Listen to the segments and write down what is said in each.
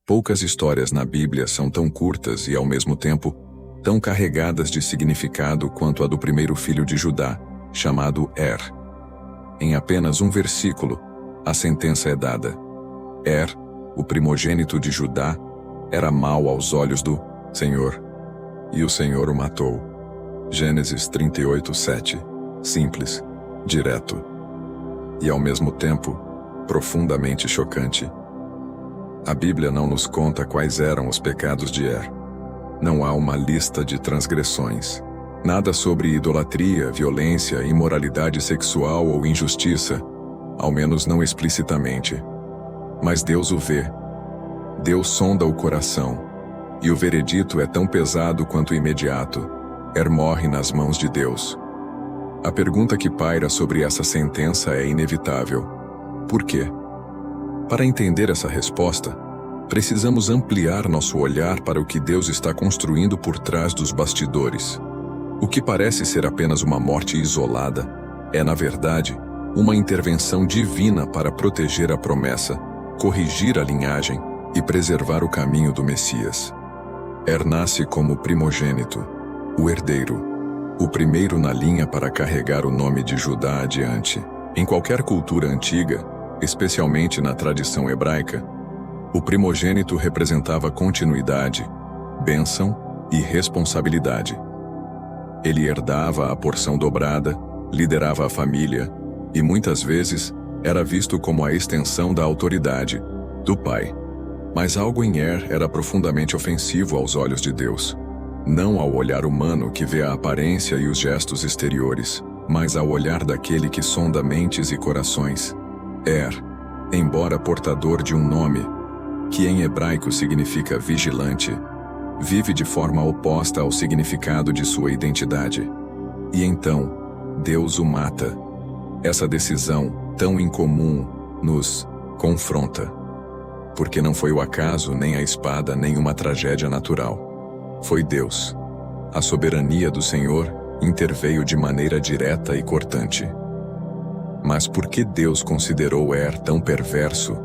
Poucas histórias na Bíblia são tão curtas e, ao mesmo tempo, tão carregadas de significado quanto a do primeiro filho de Judá, chamado Er. Em apenas um versículo, a sentença é dada. Er, o primogênito de Judá, era mau aos olhos do Senhor, e o Senhor o matou. Gênesis 38:7. Simples, direto. E ao mesmo tempo, profundamente chocante. A Bíblia não nos conta quais eram os pecados de Er. Não há uma lista de transgressões. Nada sobre idolatria, violência, imoralidade sexual ou injustiça, ao menos não explicitamente. Mas Deus o vê. Deus sonda o coração. E o veredito é tão pesado quanto imediato. Er morre nas mãos de Deus. A pergunta que paira sobre essa sentença é inevitável. Por quê? Para entender essa resposta, precisamos ampliar nosso olhar para o que Deus está construindo por trás dos bastidores. O que parece ser apenas uma morte isolada é, na verdade, uma intervenção divina para proteger a promessa, corrigir a linhagem e preservar o caminho do Messias. Er nasce como primogênito, o herdeiro, o primeiro na linha para carregar o nome de Judá adiante. Em qualquer cultura antiga, especialmente na tradição hebraica, o primogênito representava continuidade, bênção e responsabilidade. Ele herdava a porção dobrada, liderava a família e, muitas vezes, era visto como a extensão da autoridade do pai. Mas algo em Er era profundamente ofensivo aos olhos de Deus. Não ao olhar humano que vê a aparência e os gestos exteriores, mas ao olhar daquele que sonda mentes e corações. Er, embora portador de um nome, que em hebraico significa vigilante, vive de forma oposta ao significado de sua identidade. E então, Deus o mata. Essa decisão, tão incomum, nos confronta. Porque não foi o acaso, nem a espada, nem uma tragédia natural. Foi Deus. A soberania do Senhor interveio de maneira direta e cortante. Mas por que Deus considerou Er tão perverso,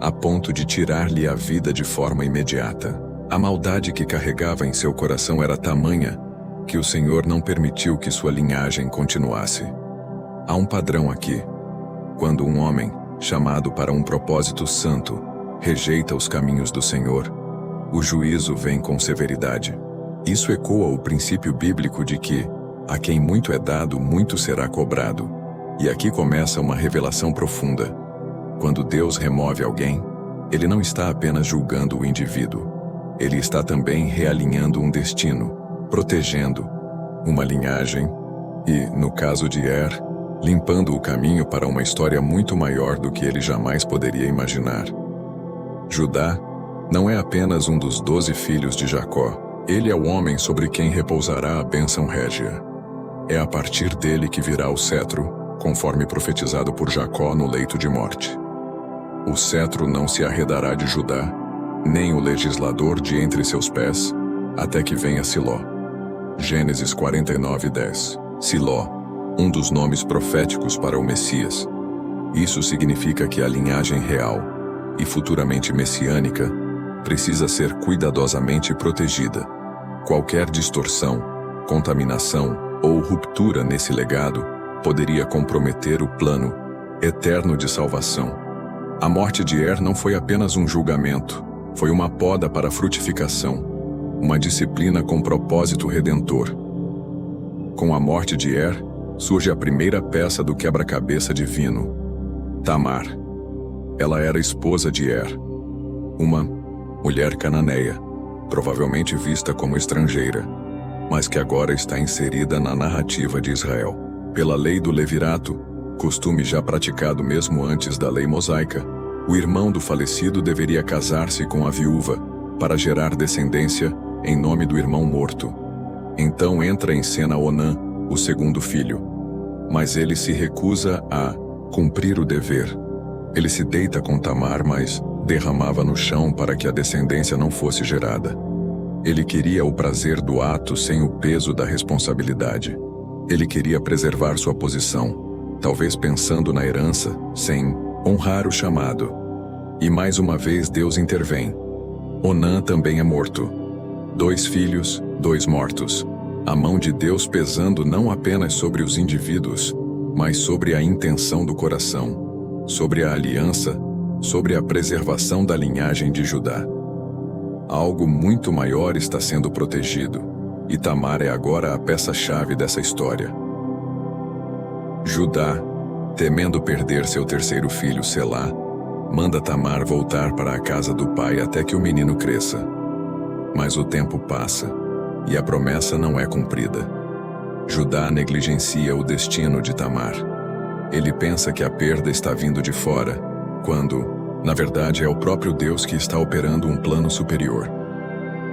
a ponto de tirar-lhe a vida de forma imediata? A maldade que carregava em seu coração era tamanha que o Senhor não permitiu que sua linhagem continuasse. Há um padrão aqui. Quando um homem, chamado para um propósito santo, rejeita os caminhos do Senhor, o juízo vem com severidade. Isso ecoa o princípio bíblico de que, a quem muito é dado, muito será cobrado. E aqui começa uma revelação profunda. Quando Deus remove alguém, Ele não está apenas julgando o indivíduo. Ele está também realinhando um destino, protegendo uma linhagem e, no caso de Er, limpando o caminho para uma história muito maior do que ele jamais poderia imaginar. Judá não é apenas um dos 12 filhos de Jacó. Ele é o homem sobre quem repousará a bênção régia. É a partir dele que virá o cetro, conforme profetizado por Jacó no leito de morte. O cetro não se arredará de Judá, nem o legislador de entre seus pés, até que venha Siló. Gênesis 49:10. Siló, um dos nomes proféticos para o Messias. Isso significa que a linhagem real, e futuramente messiânica, precisa ser cuidadosamente protegida. Qualquer distorção, contaminação ou ruptura nesse legado poderia comprometer o plano eterno de salvação. A morte de Er não foi apenas um julgamento, foi uma poda para a frutificação, uma disciplina com propósito redentor. Com a morte de Er, surge a primeira peça do quebra-cabeça divino, Tamar. Ela era esposa de Er, uma mulher cananeia, provavelmente vista como estrangeira, mas que agora está inserida na narrativa de Israel. Pela lei do levirato, costume já praticado mesmo antes da lei mosaica, o irmão do falecido deveria casar-se com a viúva para gerar descendência em nome do irmão morto. Então entra em cena Onã, o segundo filho. Mas ele se recusa a cumprir o dever. Ele se deita com Tamar, mas derramava no chão para que a descendência não fosse gerada. Ele queria o prazer do ato sem o peso da responsabilidade. Ele queria preservar sua posição, talvez pensando na herança, sem honrar o chamado. E mais uma vez Deus intervém. Onã também é morto. 2 filhos, 2 mortos. A mão de Deus pesando não apenas sobre os indivíduos, mas sobre a intenção do coração, sobre a aliança, sobre a preservação da linhagem de Judá. Algo muito maior está sendo protegido, e Tamar é agora a peça-chave dessa história. Judá, temendo perder seu terceiro filho Selá, manda Tamar voltar para a casa do pai até que o menino cresça. Mas o tempo passa, e a promessa não é cumprida. Judá negligencia o destino de Tamar. Ele pensa que a perda está vindo de fora, quando, na verdade, é o próprio Deus que está operando um plano superior.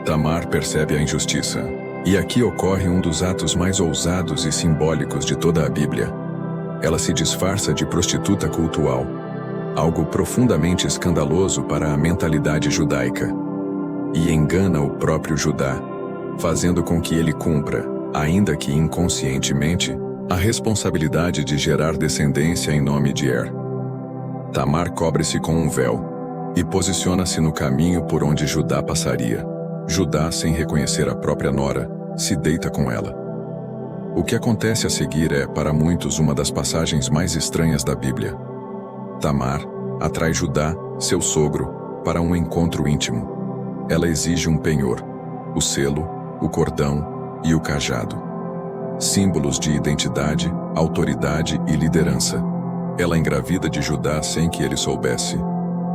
Tamar percebe a injustiça, e aqui ocorre um dos atos mais ousados e simbólicos de toda a Bíblia. Ela se disfarça de prostituta cultual, algo profundamente escandaloso para a mentalidade judaica, e engana o próprio Judá, fazendo com que ele cumpra, ainda que inconscientemente, a responsabilidade de gerar descendência em nome de Er. Tamar cobre-se com um véu e posiciona-se no caminho por onde Judá passaria. Judá, sem reconhecer a própria nora, se deita com ela. O que acontece a seguir é, para muitos, uma das passagens mais estranhas da Bíblia. Tamar atrai Judá, seu sogro, para um encontro íntimo. Ela exige um penhor, o selo, o cordão e o cajado. Símbolos de identidade, autoridade e liderança. Ela engravida de Judá sem que ele soubesse.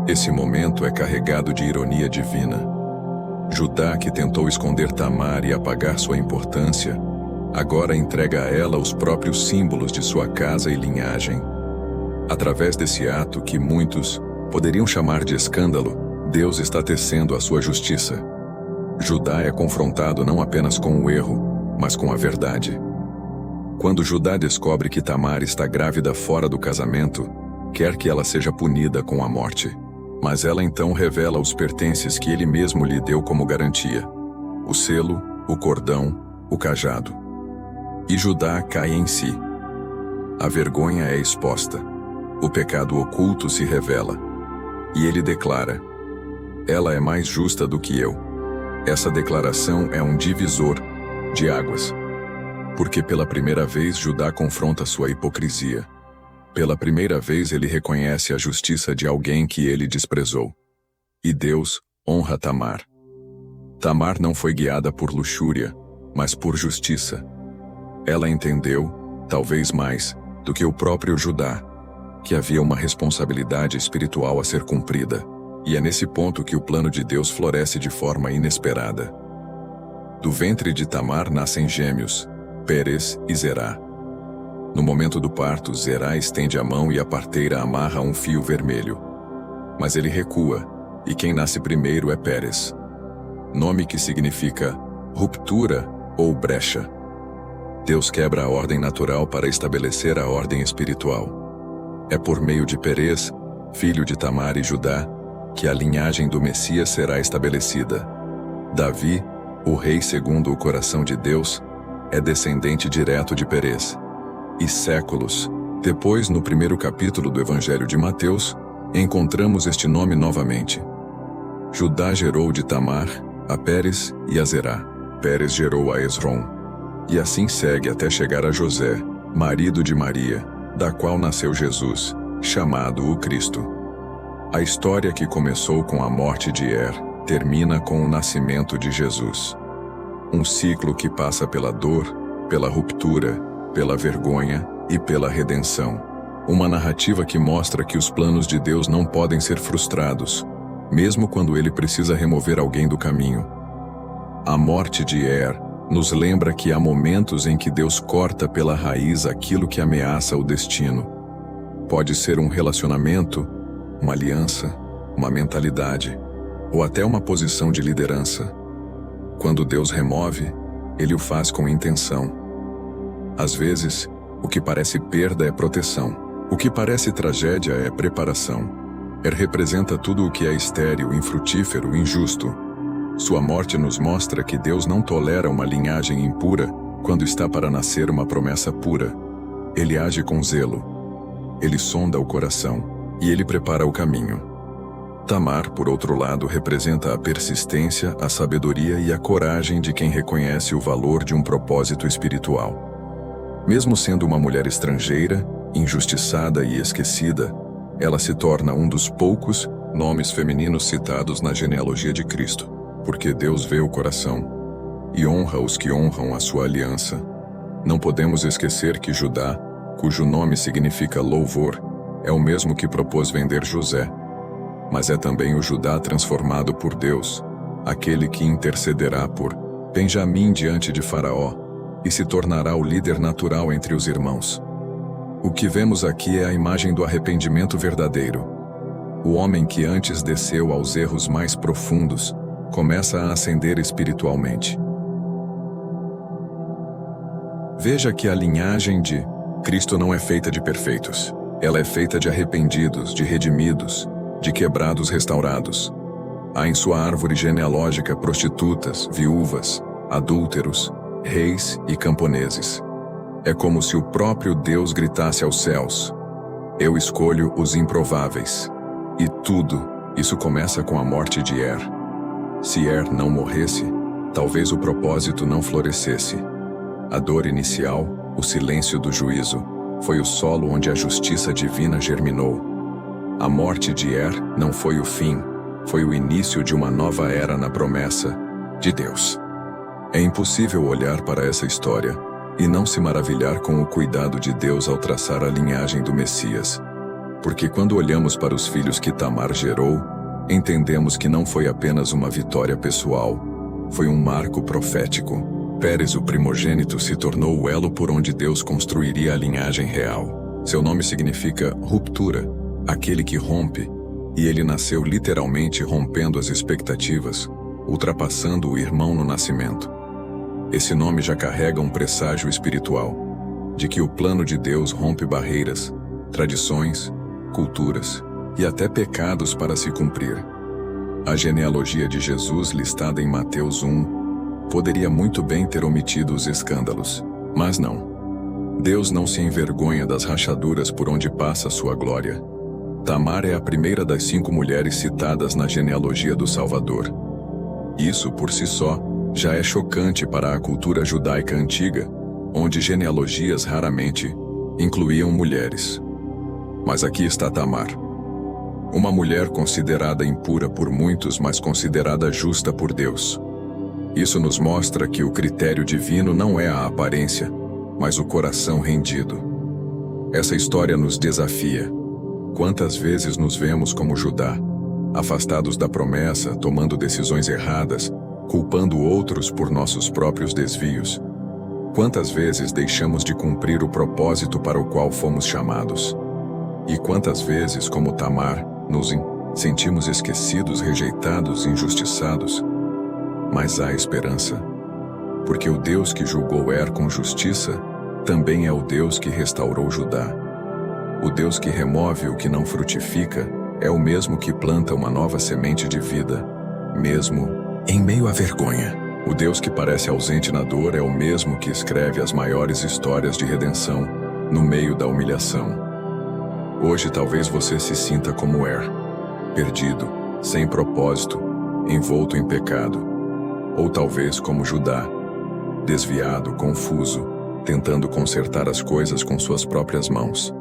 Esse momento é carregado de ironia divina. Judá, que tentou esconder Tamar e apagar sua importância, agora entrega a ela os próprios símbolos de sua casa e linhagem. Através desse ato que muitos poderiam chamar de escândalo, Deus está tecendo a sua justiça. Judá é confrontado não apenas com o erro, mas com a verdade. Quando Judá descobre que Tamar está grávida fora do casamento, quer que ela seja punida com a morte. Mas ela então revela os pertences que ele mesmo lhe deu como garantia: o selo, o cordão, o cajado. E Judá cai em si. A vergonha é exposta. O pecado oculto se revela. E ele declara: ela é mais justa do que eu. Essa declaração é um divisor de águas. Porque pela primeira vez Judá confronta sua hipocrisia. Pela primeira vez ele reconhece a justiça de alguém que ele desprezou. E Deus honra Tamar. Tamar não foi guiada por luxúria, mas por justiça. Ela entendeu, talvez mais do que o próprio Judá, que havia uma responsabilidade espiritual a ser cumprida, e é nesse ponto que o plano de Deus floresce de forma inesperada. Do ventre de Tamar nascem gêmeos, Pérez e Zerá. No momento do parto, Zerá estende a mão e a parteira amarra um fio vermelho. Mas ele recua, e quem nasce primeiro é Pérez. Nome que significa ruptura ou brecha. Deus quebra a ordem natural para estabelecer a ordem espiritual. É por meio de Pérez, filho de Tamar e Judá, que a linhagem do Messias será estabelecida. Davi, o rei segundo o coração de Deus, é descendente direto de Pérez. E séculos depois, no primeiro capítulo do Evangelho de Mateus, encontramos este nome novamente. Judá gerou de Tamar a Pérez e a Zerá. Pérez gerou a Esrom. E assim segue até chegar a José, marido de Maria, da qual nasceu Jesus, chamado o Cristo. A história que começou com a morte de Er termina com o nascimento de Jesus. Um ciclo que passa pela dor, pela ruptura, pela vergonha e pela redenção. Uma narrativa que mostra que os planos de Deus não podem ser frustrados, mesmo quando ele precisa remover alguém do caminho. A morte de Er nos lembra que há momentos em que Deus corta pela raiz aquilo que ameaça o destino. Pode ser um relacionamento, uma aliança, uma mentalidade, ou até uma posição de liderança. Quando Deus remove, Ele o faz com intenção. Às vezes, o que parece perda é proteção. O que parece tragédia é preparação. Representa tudo o que é estéril, infrutífero, injusto. Sua morte nos mostra que Deus não tolera uma linhagem impura quando está para nascer uma promessa pura. Ele age com zelo. Ele sonda o coração e ele prepara o caminho. Tamar, por outro lado, representa a persistência, a sabedoria e a coragem de quem reconhece o valor de um propósito espiritual. Mesmo sendo uma mulher estrangeira, injustiçada e esquecida, ela se torna um dos poucos nomes femininos citados na genealogia de Cristo, porque Deus vê o coração e honra os que honram a sua aliança. Não podemos esquecer que Judá, cujo nome significa louvor, é o mesmo que propôs vender José, mas é também o Judá transformado por Deus, aquele que intercederá por Benjamim diante de Faraó e se tornará o líder natural entre os irmãos. O que vemos aqui é a imagem do arrependimento verdadeiro. O homem que antes desceu aos erros mais profundos começa a ascender espiritualmente. Veja que a linhagem de Cristo não é feita de perfeitos. Ela é feita de arrependidos, de redimidos, de quebrados restaurados. Há em sua árvore genealógica prostitutas, viúvas, adúlteros, reis e camponeses. É como se o próprio Deus gritasse aos céus: eu escolho os improváveis. E tudo isso começa com a morte de Er. Se Er não morresse, talvez o propósito não florescesse. A dor inicial, o silêncio do juízo, foi o solo onde a justiça divina germinou. A morte de Er não foi o fim, foi o início de uma nova era na promessa de Deus. É impossível olhar para essa história e não se maravilhar com o cuidado de Deus ao traçar a linhagem do Messias. Porque quando olhamos para os filhos que Tamar gerou, entendemos que não foi apenas uma vitória pessoal, foi um marco profético. Pérez, o primogênito, se tornou o elo por onde Deus construiria a linhagem real. Seu nome significa ruptura, aquele que rompe, e ele nasceu literalmente rompendo as expectativas, ultrapassando o irmão no nascimento. Esse nome já carrega um presságio espiritual, de que o plano de Deus rompe barreiras, tradições, culturas e até pecados para se cumprir. A genealogia de Jesus listada em Mateus 1 poderia muito bem ter omitido os escândalos, mas não. Deus não se envergonha das rachaduras por onde passa sua glória. Tamar é a primeira das 5 mulheres citadas na genealogia do Salvador. Isso, por si só, já é chocante para a cultura judaica antiga, onde genealogias raramente incluíam mulheres. Mas aqui está Tamar. Uma mulher considerada impura por muitos, mas considerada justa por Deus. Isso nos mostra que o critério divino não é a aparência, mas o coração rendido. Essa história nos desafia. Quantas vezes nos vemos como Judá, afastados da promessa, tomando decisões erradas, culpando outros por nossos próprios desvios? Quantas vezes deixamos de cumprir o propósito para o qual fomos chamados? E quantas vezes, como Tamar, nos sentimos esquecidos, rejeitados, injustiçados? Mas há esperança, porque o Deus que julgou Er com justiça também é o Deus que restaurou Judá. O Deus que remove o que não frutifica é o mesmo que planta uma nova semente de vida, mesmo em meio à vergonha. O Deus que parece ausente na dor é o mesmo que escreve as maiores histórias de redenção no meio da humilhação. Hoje talvez você se sinta como Er, perdido, sem propósito, envolto em pecado. Ou talvez como Judá, desviado, confuso, tentando consertar as coisas com suas próprias mãos.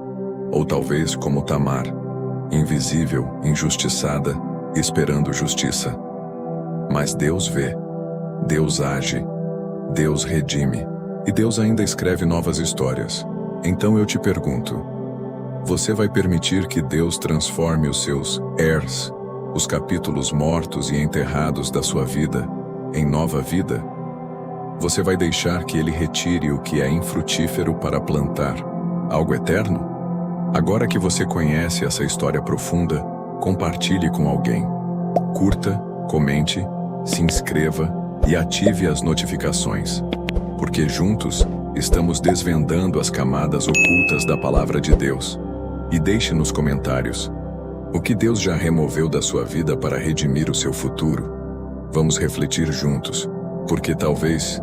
Ou talvez como Tamar, invisível, injustiçada, esperando justiça. Mas Deus vê, Deus age, Deus redime, e Deus ainda escreve novas histórias. Então eu te pergunto, você vai permitir que Deus transforme os seus Ers, os capítulos mortos e enterrados da sua vida, em nova vida? Você vai deixar que Ele retire o que é infrutífero para plantar algo eterno? Agora que você conhece essa história profunda, compartilhe com alguém. Curta, comente, se inscreva e ative as notificações, porque juntos estamos desvendando as camadas ocultas da Palavra de Deus. E deixe nos comentários o que Deus já removeu da sua vida para redimir o seu futuro. Vamos refletir juntos, porque talvez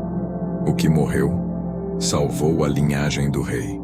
o que morreu salvou a linhagem do rei.